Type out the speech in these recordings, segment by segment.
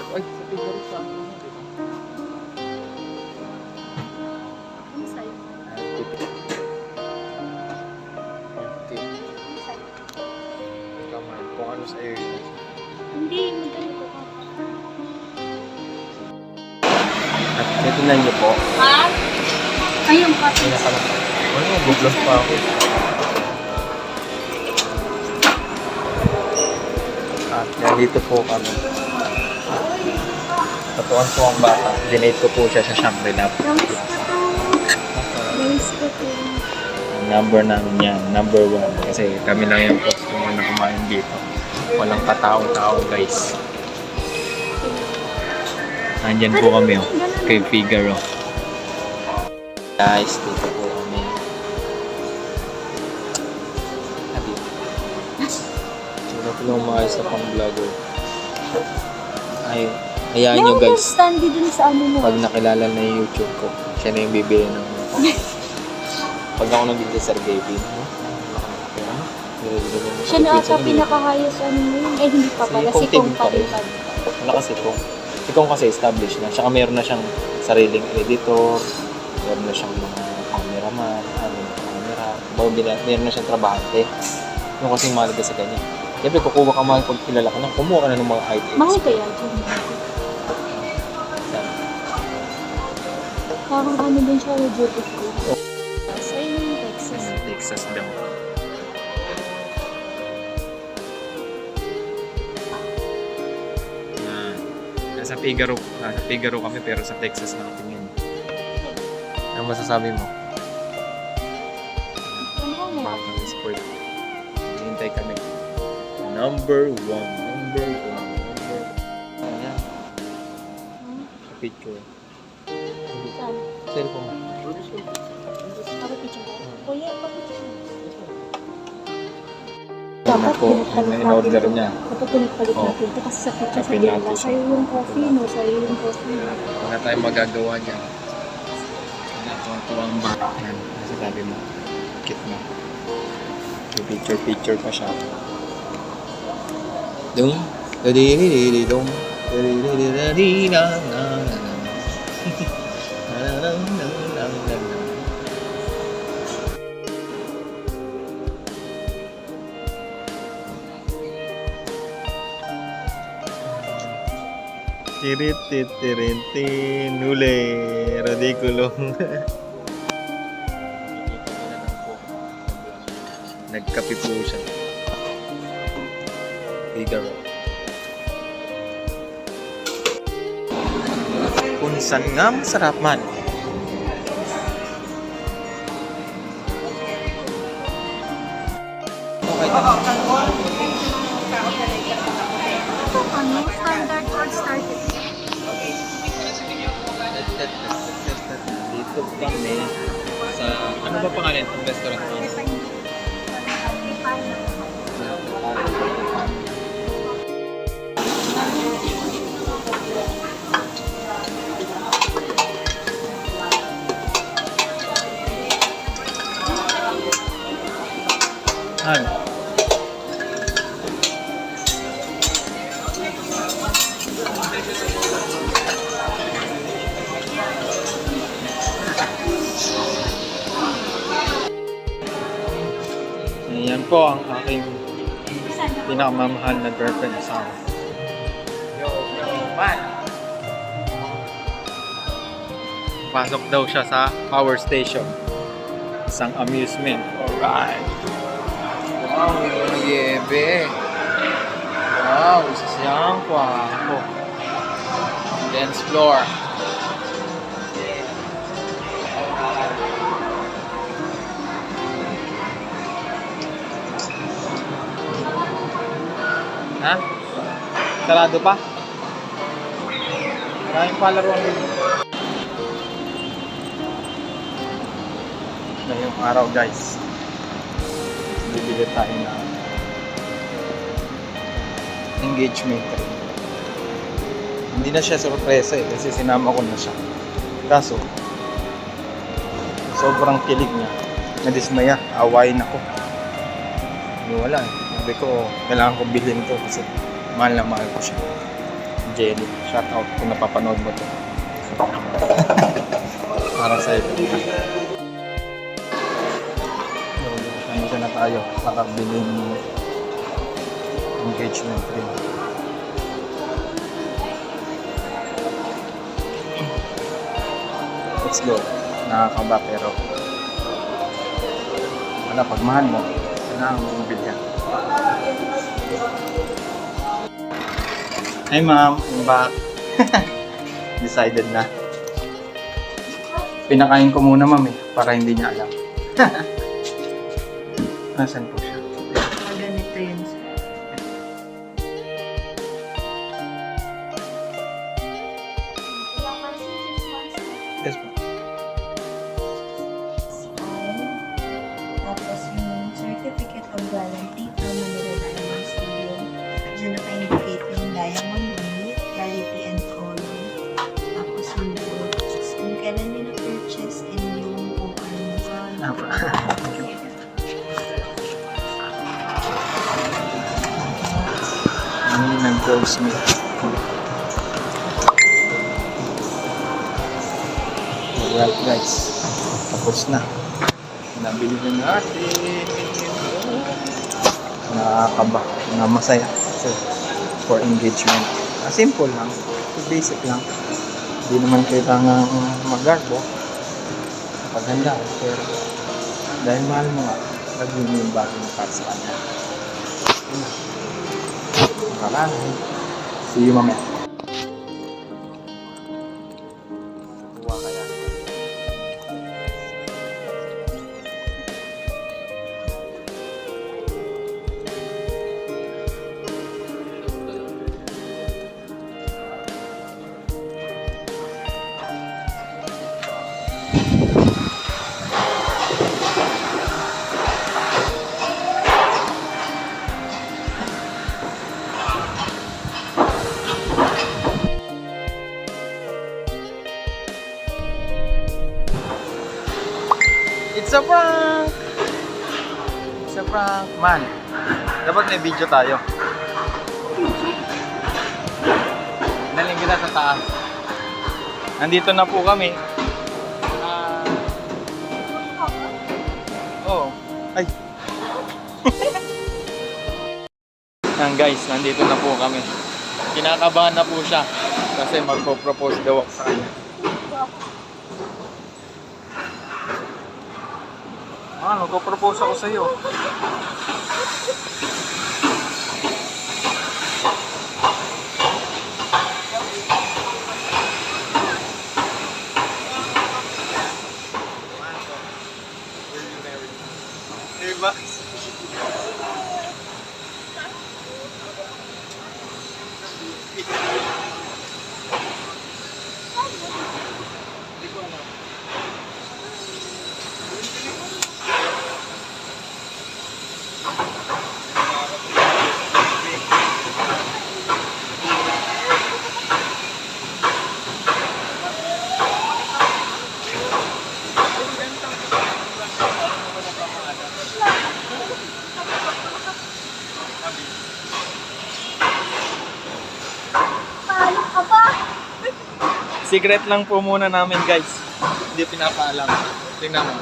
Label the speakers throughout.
Speaker 1: Ay, sa figure siya.
Speaker 2: Ang sa'yo.
Speaker 1: Kamay, kung ano sa area.
Speaker 2: Hindi, magganito ka.
Speaker 1: At titignan niyo po.
Speaker 2: Ha? Ayun pa.
Speaker 1: Ano, bublos pa ako. At nandito po kami. Tatuan po ang bata. Dinate ko po siya sa Shangri-La.
Speaker 2: Nice ko to.
Speaker 1: Ang number namin yan, number 1. Kasi kami lang yung customer na kumain dito. Walang katao-tao guys. Nandyan po kami kay Figaro. Guys, dito po kami. Sino po lang umayos na pang vlogger. Ay, hayaan nyo guys.
Speaker 2: Standy dun sa ano mo.
Speaker 1: Pag nakilala na yung YouTube ko, siya na yung bibili ng pag ako naging sa Gavin,
Speaker 2: Siya na ata pinakahayos ano mo yun. Eh, hindi pa pala. Si Kong pa rin pa.
Speaker 1: Wala kasi Kong. Si Kong kasi established na. Saka meron na siyang sariling editor, meron na siyang mga cameraman, camera, meron na siyang trabahante. Yung kasing mahalaga sa kanya. Siyempre, kukuha ka mahal pag kilala ka na, kumuha ka na ng mga items.
Speaker 2: Mahal kaya dyan. Parang ano din siya, duty free. So, yun yung Texas.
Speaker 1: Texas daw. Nasa Figaro kami pero sa Texas na tingin. Ano masasabi mo?
Speaker 2: Ano ba mo?
Speaker 1: Mga sport. Hintay kami. Number 1. Ayan. Sa picture.
Speaker 2: Saan?
Speaker 1: Cellphone mo.
Speaker 2: Pag-picture ko? Kuya, pag-picture mo.
Speaker 1: Ano po, in-order niya.
Speaker 2: Dapat pinagpalit natin ito kasi sa picture sa
Speaker 1: Pinapin
Speaker 2: gila.
Speaker 1: natin siya.
Speaker 2: Sa'yo yung coffee, no? Sa'yo yung coffee.
Speaker 1: Wala tayong magagawa niya. Natuwang ba? Yan. Nasa tabi mo. Kit mo. Picture pa siya. Dung. Dadi-di-di-dum. Dadi-di-di-di-di-na-na-na. Na-na-na-na-na-na. Tirit-tirit-tirin, huli, radikulong. Nagkape po siya. Figaro. Kung saan nga masarap man. Okay na.
Speaker 2: Ano? Standard or started?
Speaker 1: Dito kami sa, ano ba pangalan ng restaurant mo? Ano? Yan po ang aking pinakamamahal na girlfriend sa akin. Yo, man! Pasok daw siya sa power station. Isang amusement. Alright! Wow, yung nagyebe. Wow, isa siyang kwapo. Dance floor. Ha? Sarado pa? Maraming palaruan din. Ngayong araw guys, bibili tayo na engagement ring. Hindi na siya sorpresa kasi sinama ko na siya. Kaso, sobrang kilig niya. Nadismaya, awayin ako. Wala eh. Sabi ko, kailangan ko bilhin to kasi mahal na mahal ko siya. Jenny. Shout out kung napapanood mo to. Para sa iyo. Nandito na tayo para bilhin engagement ring. Let's go. Nakakaba pero wala, pag mahal mo, kailangan mo bilhin. Hi ma'am, I'm back. Decided na. Pinakain ko muna ma'am para hindi niya alam. Nasaan po siya?
Speaker 2: Ganito yun.
Speaker 1: Yes po.
Speaker 2: Tapos yung certificate of guarantee from Manila Diamond Studio. Diyan naka-indicate yung diamond weight, quality and color. Tapos yung goods. Kung kailan nyo na-purchase and yung OR mo sa
Speaker 1: Ano nag-close me? Alright guys, tapos na. Nabili na natin. Nakakaba, na masaya. So, for engagement. Simple lang, basic lang. Hindi naman kailangan magarbo. Paganda, pero dahil mahal mo nga, lagyan mo yung bagay mo para sa kanya. Yun na. Maraming. See you mamaya. Tuwa kaya. It's a prank! It's a prank. Man, dapat may video tayo. Daling kita sa taas. Nandito na po kami. Oh. Ay. Yan guys, nandito na po kami. Kinakabahan na po siya kasi magpo-propose daw ako sa kanya. Magpo-propose ako sa iyo. Diba? Secret lang po muna namin guys. Hindi pinapaalam. Tingnan mo.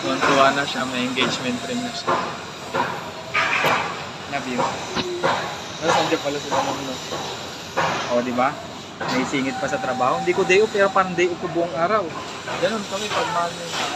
Speaker 1: Tuwan-tuwa na siya. May engagement ring na siya. Nabi mo. Nandiyan pala sila naman. O, di ba? May singit pa sa trabaho. Hindi ko day off, pero parang day off ko buong araw. Ganun kami pag mahal nyo.